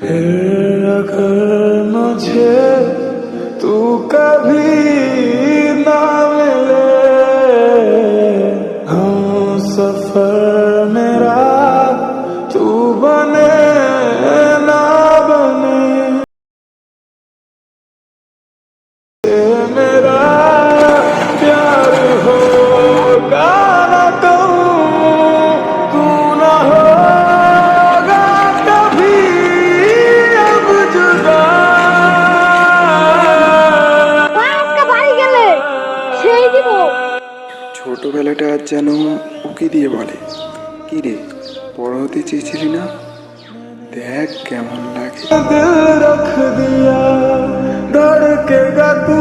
फिर अगर मुझे तू कभी ना मिले, हम सफर मेरा तू बने ना बने, मेरा प्यार होगा ना कहूँ तू ना होगा कभी अब जुदा। ছোটবেলাটা আজ যেন উকি দিয়ে বলে, কি রে বড় হতে চেয়েছিলি না, দেখ কেমন লাগে। दिल रख दिया धड़केगा तू